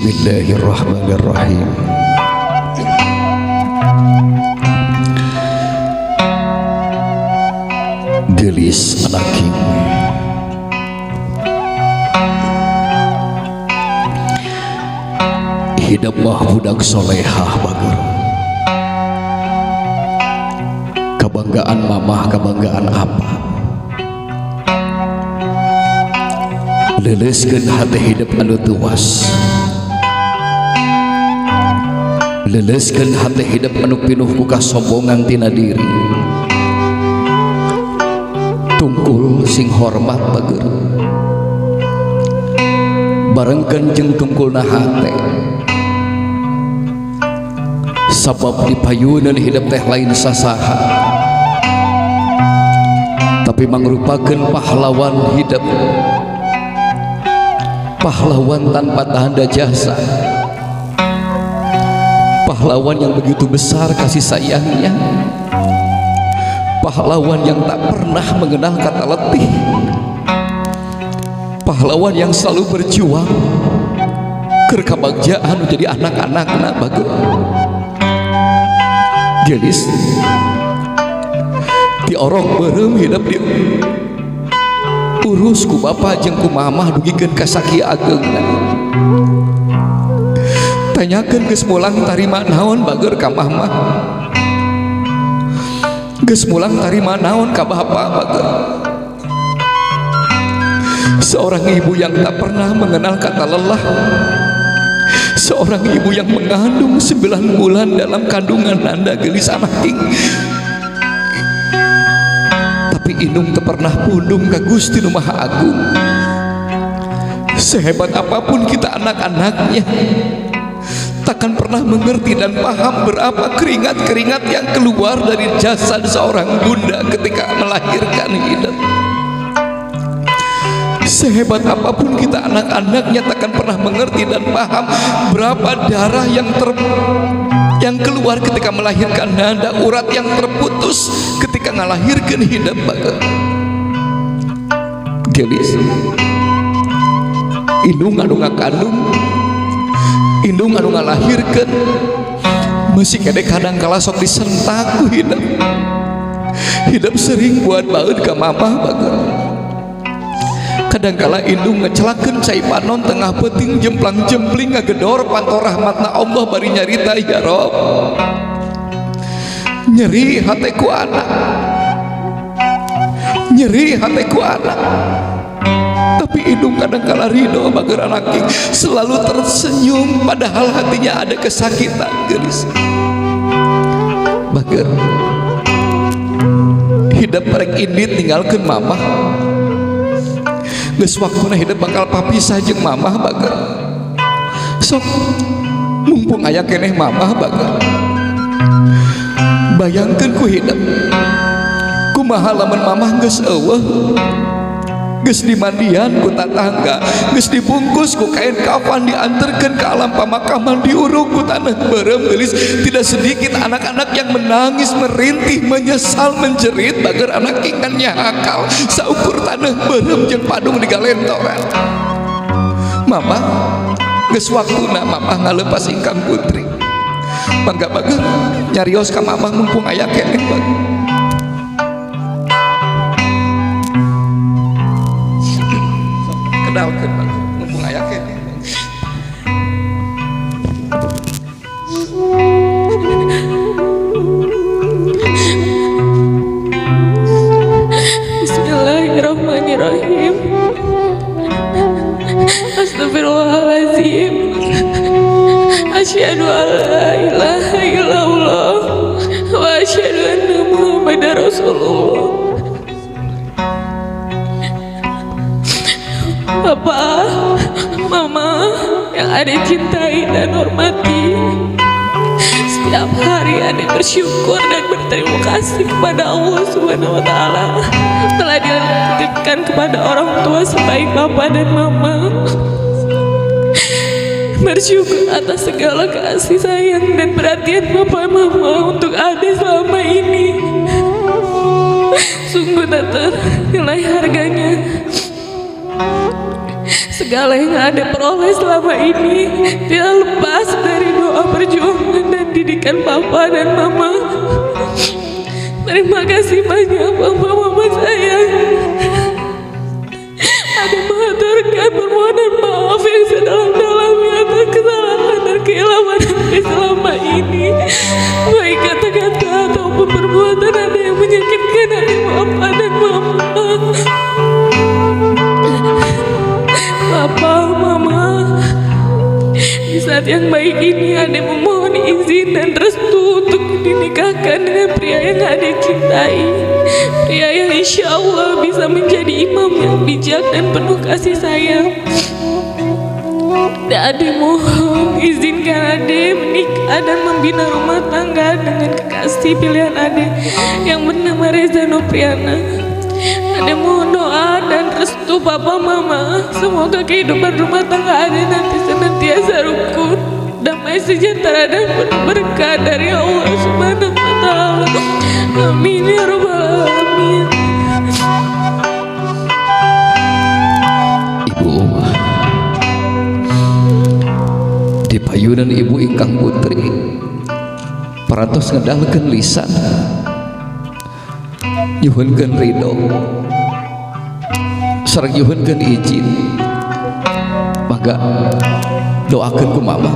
Bismillahirrahmanirrahim. Gelis anak king, hidup mah budak solehah bager. Kebanggaan mamah, kebanggaan apa? Leleskeun hati hidup anu tuas, leleskeun hati hidup anu pinuh ku kasombongan tina diri. Tungkul sing hormat bager, barengkeun jeung tungkulna hate, sabab dipayuneun hidup teh lain sasaha, tapi mangrupakeun pahlawan hidup, pahlawan tanpa tanda jasa, pahlawan yang begitu besar kasih sayangnya, pahlawan yang tak pernah mengenal kata letih, pahlawan yang selalu berjuang keur kabagjaan jadi anak-anakna bagus. Gelis di orok beureum hidup di urus ku bapa jeung ku mamah dugikeun ka sakia ageungna. Tanyakeun geus mulang tarima naon bager ka mamah, geus mulang tarima naon ka bapa bager. Seorang ibu yang tak pernah mengenal kata lelah, seorang ibu yang mengandung 9 bulan dalam kandungan nanda gelis anak king, tapi indung tak pernah pundung ka Gusti Nu Maha Agung. Sehebat apapun kita anak-anaknya, takkan pernah mengerti dan paham berapa keringat-keringat yang keluar dari jasad seorang bunda ketika melahirkan hidup. Sehebat apapun kita anak-anaknya, takkan pernah mengerti dan paham berapa darah yang keluar ketika melahirkan nanda, urat yang terputus ketika ngalahirkan hidup bager. Gelis indung anu ngakandung, indung anu ngalahirkeun masih kade kadang kala sok disentak ku hidup. Hidup sering buat baeud ka mamah bager. Kadangkala indung ngecelakeun cai panon tengah peuting jemplang jempling ngagedor panto rahmatna Allah bari nyarita, ya Rob, nyeri hate ku anak, nyeri hate ku anak. Tapi indung kadangkala ridho bager anak selalu tersenyum padahal hatinya ada kesakitan geus. Bager hidup rek indit tinggalkeun mamah, geus waktuna hidup bakal papisah jeung mamah bager. Sok mumpung aya keneh mamah bager, bayangkeun ku hidup kumaha lamun mamah geus eueuh, geus dimandian ku tatangga, geus dibungkus ku kain kafan, dianterkeun ke alam pemakaman, diurung ku tanah beureum gelis. Tidak sedikit anak-anak yang menangis, merintih, menyesal, menjerit bager anak ingkang nyahakal saukur tanah beureum jeung padung digalentoran. Mama geus waktuna mamah ngaleupas ingkang putri. Mangga bager nyarios ka mamah mumpung aya keneh bager. Kedalkeun bager mumpung aya keneh. Bismillahirrahmanirrahim. Astagfirullahaladzim. Asyhadu an la ilaha illallah wa asyhadu anna Muhammadar Rasulullah. Bapak, Mama yang Ade cintai dan hormati, setiap hari Ade bersyukur dan berterima kasih kepada Allah Subhanahu wa Ta'ala telah dititipkan kepada orang tua sebaik Bapak dan Mama. Bersyukur atas segala kasih sayang dan perhatian Bapak Mama untuk Ade selama ini. Sungguh tak ternilai harganya. segala yang Ade peroleh selama ini tidak lepas dari doa perjuangan dan didikan Papa dan Mama. Terima kasih banyak Papa Mama sayang. Ade mengaturkan permohonan maaf yang sedalam-dalamnya atas kesalahan dan kehilapan Ade selama ini, baik kata-kata ataupun perbuatan Ade yang menyakitkan hati Papa dan Mama. Papa, Mama, di saat yang baik ini Ade memohon izin dan restu untuk dinikahkan dengan pria yang Ade cintai, pria yang insya Allah bisa menjadi imam yang bijak dan penuh kasih sayang. Dan Ade mohon izinkan Ade menikah dan membina rumah tangga dengan kekasih pilihan Ade yang bernama Reza Nopriana. Ade mohon doa dan restu Papa Mama, semoga kehidupan rumah tangga Ade nanti senantiasa rukun, damai, sejahtera dan penuh berkah dari Allah Subhanahu wa Ta'ala. Amin ya rabbal alamin. Ibu, di payunan ibu ingkang putri parantos ngedalkeun lisan nyuhunkeun ridho sareng nyuhunkeun izin, mangga doakeun ku mama.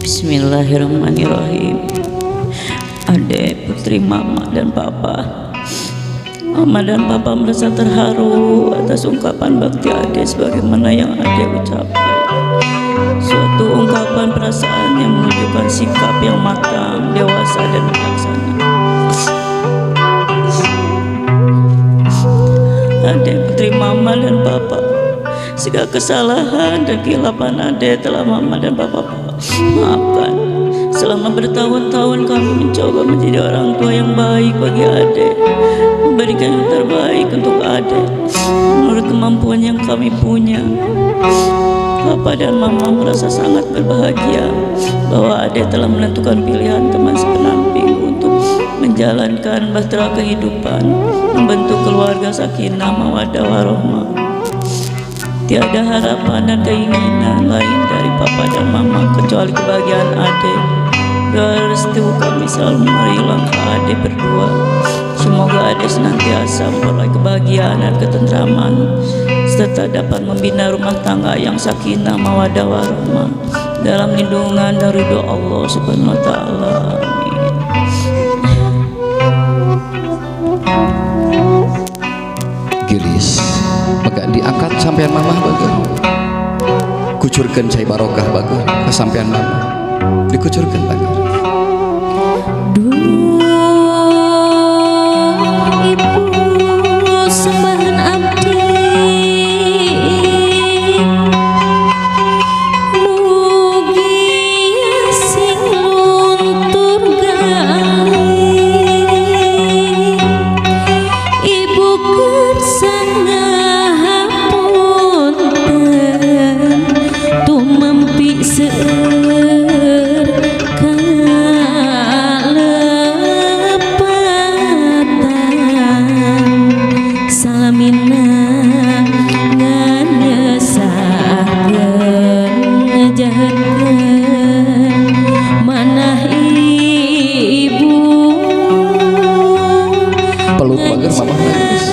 Bismillahirrahmanirrahim. Ade, putri Mama dan Papa. Mama dan Papa merasa terharu atas ungkapan bakti Ade sebagaimana yang Ade ucapkan. Suatu ungkapan perasaan yang menunjukkan sikap yang matang, dewasa dan bijaksana. Ade, putri Mama dan Papa, segala kesalahan dan kehilapan Ade telah Mama dan Papa maafkan. Selama bertahun-tahun kami mencoba menjadi orang tua yang baik bagi Ade, memberikan yang terbaik untuk Ade menurut kemampuan yang kami punya. Papa dan Mama merasa sangat berbahagia bahwa Ade telah menentukan pilihan teman sepenamping untuk menjalankan bahtera kehidupan, membentuk keluarga sakinah mawaddah warahmah. Tiada harapan dan keinginan lain dari Papa dan Mama kecuali kebahagiaan Ade. Doa restu kami selalu meraih langkah Ade berdua. Semoga Ade senantiasa memperoleh kebahagiaan dan ketentraman, serta dapat membina rumah tangga yang sakinah mawaddah warahmah dalam lindungan dan ridho Allah Subhanahu wa Ta'ala. Gilis maka diangkat sampean mama bagus, kucurkan cai barokah bagus ke sampean mama, dikucurkan bagus. Ibu sembahan abdi, mugi sing luntur gali. Ibu kersana hapunten tumempi seueur kalepatan. Salamina nganyesakeun ngejahatkeun manah ibu. Peluk bagus mama nangis,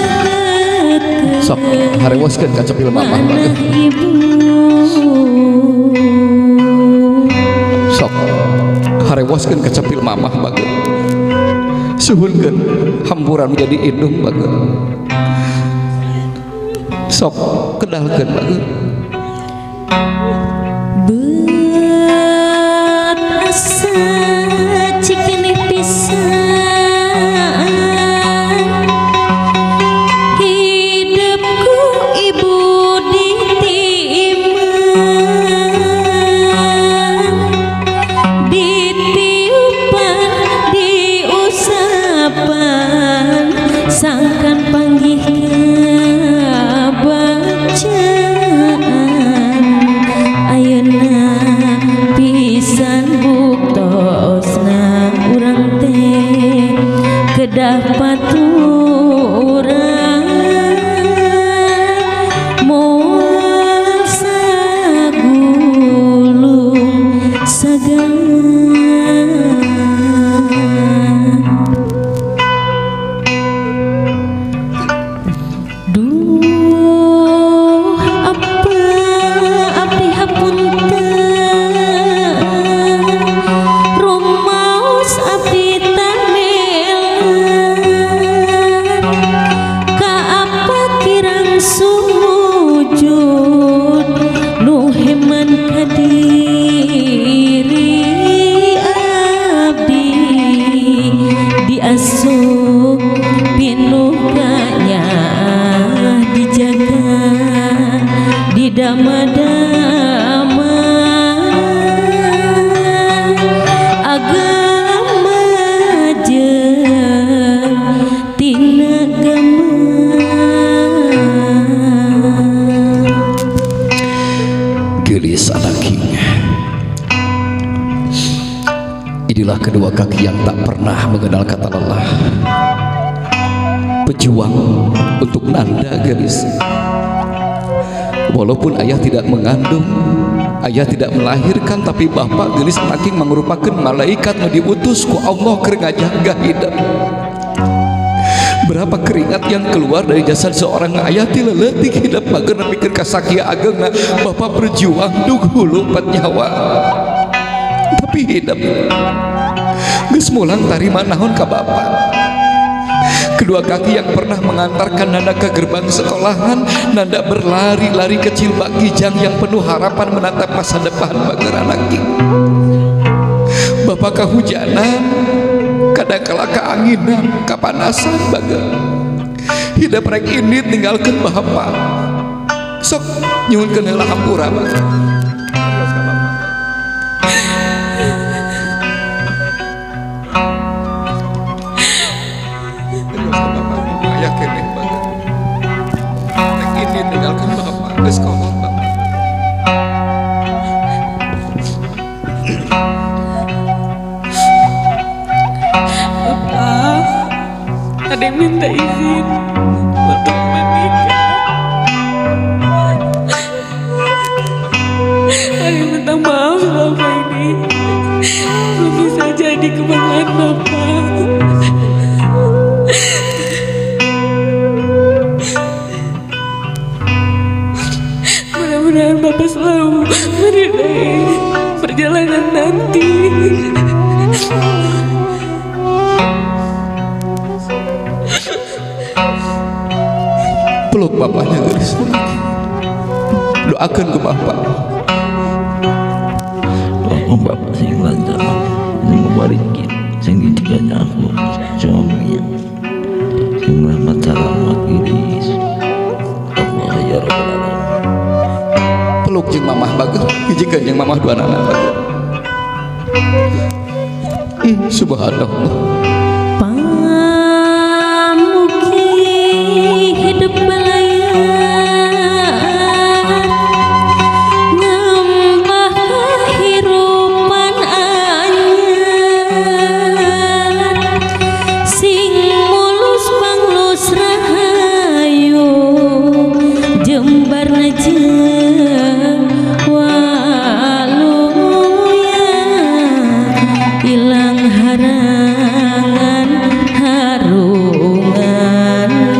sok harewoskeun kacepil mama bagus, sok harewoskeun kacepil mama bagus, suhunkeun hampuran menjadi indung bagus, sok kedalkeun bagus. Berat asa cikini pisan, hidupku ibu ditiman, ditiupan, diusapan, sangkan panggih bacaan ayeuna agama jeung tina Gelis anak king. Inilah kedua kaki yang tak pernah mengenal kata lelah, pejuang untuk nanda Gelis. Walaupun ayah tidak mengandung, ayah tidak melahirkan, tapi bapak Gelis anak king merupakan malaikat yang diutus ku Allah keur ngajaga hidup. Berapa keringat yang keluar dari jasad seorang ayah ti leuletik hidup bageun nepikeun ka sakia ageungna. Bapak berjuang dug hulu pat nyawa, tapi hidup geus mulang tarima naon ka bapak. Kedua kaki yang pernah mengantarkan nanda ke gerbang sekolahan, nanda berlari-lari kecil bak gijang yang penuh harapan menatap masa depan bageun anak king. Bapak kahujanan, kadangkala keanginan, kapanasan bageun. Hidup rek ini tinggalkan bapak. Sok nyuhunkeun heula hampura bageun. Ayah keneh bageun. Rek ini tinggalkan bapak, geus kolot bapak. Ada yang minta izin untuk menikah. Ada yang minta maaf selama ini belum bisa jadi kebanggaan Bapak. Mudah-mudahan Bapak selalu meridai perjalanan nanti. Peluk bapaknya Gelis, doakan ke bapak. Doakan bapak sing lancar, sing membarikin, sing ditiganya aku, suaminya, sing rahmat salamat Gelis. Allah ya Rabbal Alamin. Peluk jeung mamah bageun, hijikeun jeung mamah dua anak bageun. Subhanallah. pamugi hidup balaya nambah kehirupan anyar sing mulus panglus rahayu jembarna jeung waluya ilang harangan harungan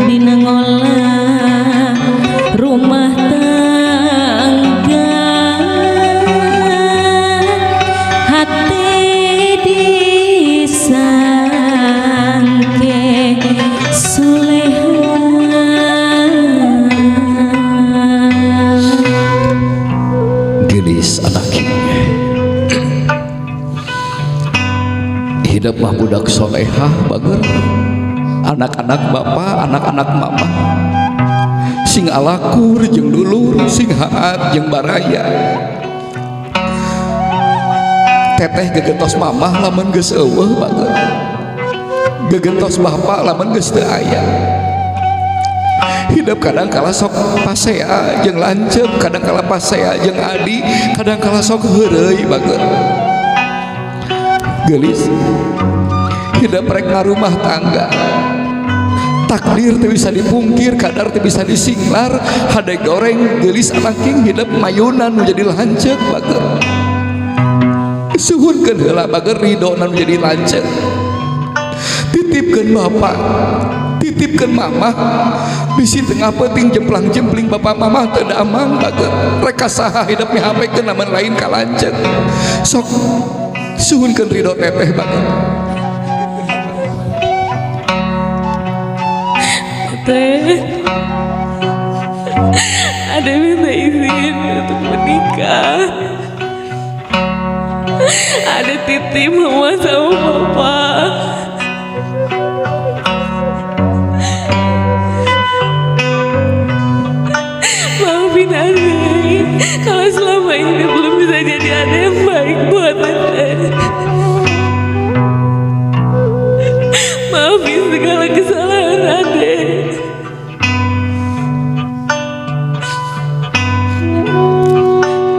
dina ngolah rumah tangga hati disangke suleha. Gelis anak king. Hidup mah budak solehah bageun. Anak-anak bapak, anak-anak mama, sing alakur jeung dulur, sing haat jeung baraya. Teteh gegentos mamah lamun geus eueuh bageun, gegentos bapak lamun geus teu aya. Hidup kadang kala sok pasea jeung lanceuk, kadang kala pasea jeung adi, kadang kala sok heureuy bageun. Gelis hidup rek ngarumah tangga, takdir teu bisa dipungkir, kadar teu bisa disinglar. Hade goreng Gelis anak king hidup mayunan menjadi lanceuk bageun. Suhunkeun heula bageun ridona menjadi lanceuk. Titipkeun bapak, titipkeun mamah, bisi tengah penting jemplang-jempling bapak mamah teu damang bageun. Rek kasaha hidup mihapekeun lamun lain ka lanceuk. Sok suhunkeun ridho teteh bageun. Teh, ada yang minta izin untuk menikah. Ada titip mama sama papa. Maafin Ade kalau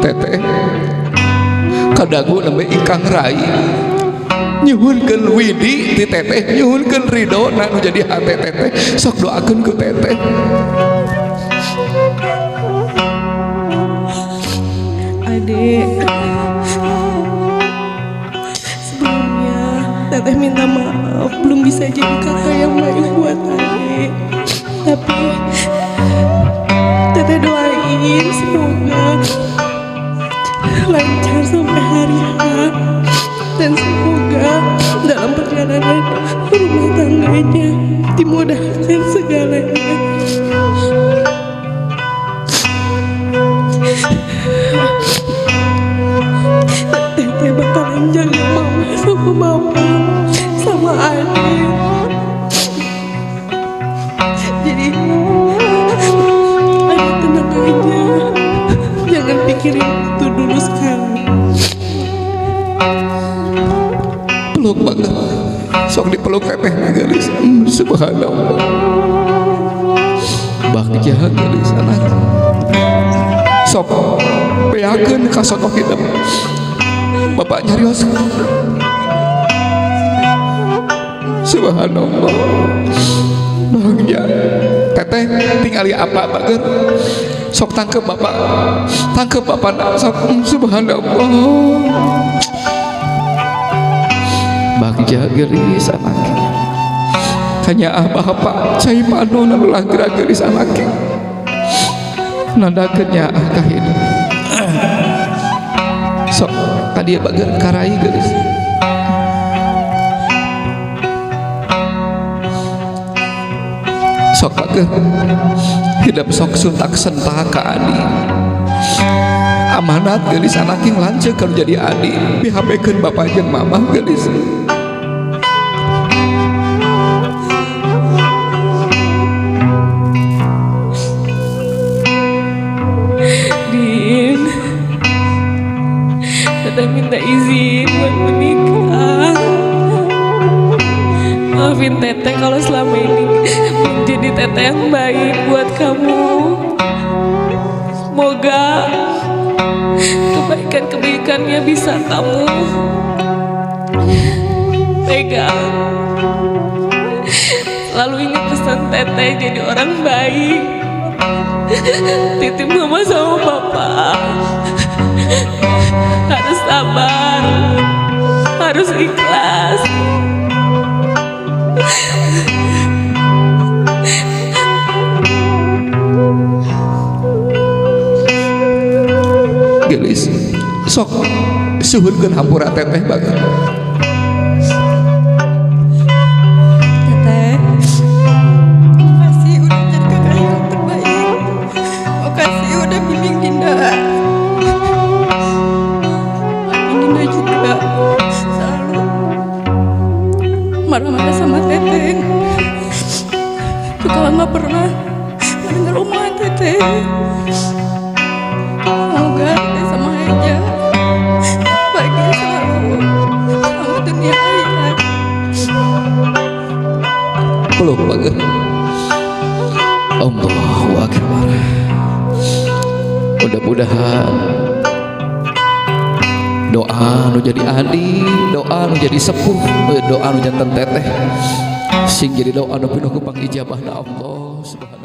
teteh kadagu nembe ingkang rai nyuhunkeun widi ti teteh, nyuhunkeun ridho na nu jadi hate teteh, sok doakeun ku teteh. Adik, sebelumnya teteh minta maaf belum bisa jadi kakak yang baik buat adik, tapi teteh doain semoga lancar sampai hari H, dan semoga dalam perjalanan rumah tangganya dimudahkan segalanya. Teteh bakalan jaga mama sama adik. Jadi adik tenang aja, jangan pikirin itu dulu sekarang. Peluk banget, sok dipeluk teteh gelis. Subhanallah, bagja gelis anak. Sok peakeun ka soto hidup. Bapak nyarios. Subhanallah, bagja. Teteh tingali apa bager? Sok tangkep bapak sok. Subhanallah, bagja gelis anak. Hanya bapak cai panu nanulah gerak-geris anak. Nandakeunnya ka hidup. Sok tadi bager karai geus. Sok bager hidup sok suntak sentak ka adi. Amanat geus anak yang lanceuk kalau jadi adi, bihabekeun bapak jeung mama geus. Teteh minta izin buat menikah. Maafin teteh kalau selama ini menjadi teteh yang baik buat kamu. Semoga kebaikan-kebaikannya bisa kamu pegang. Selalu ingat pesan teteh jadi orang baik. Titip mama sama papa. Harus sabar, harus ikhlas. Gelis sok suhunkeun hampura teteh banget. Teteh, makasih udah jadi kakak yang terbaik. Makasih udah bimbing Dinda. Dinda juga selalu marah-marah sama teteh. Juga nggak pernah mendengar omongan teteh. Semoga teteh sama aja bahagia selalu sama dunia akhirat. Peluk banget. Allahu Akbar. Mudah-mudahan doa nu jadi adi, doa nu jadi sepuh, doa nu jantan teteh sing jadi doa nu penuh ku pangijabahna Allah Subhanahu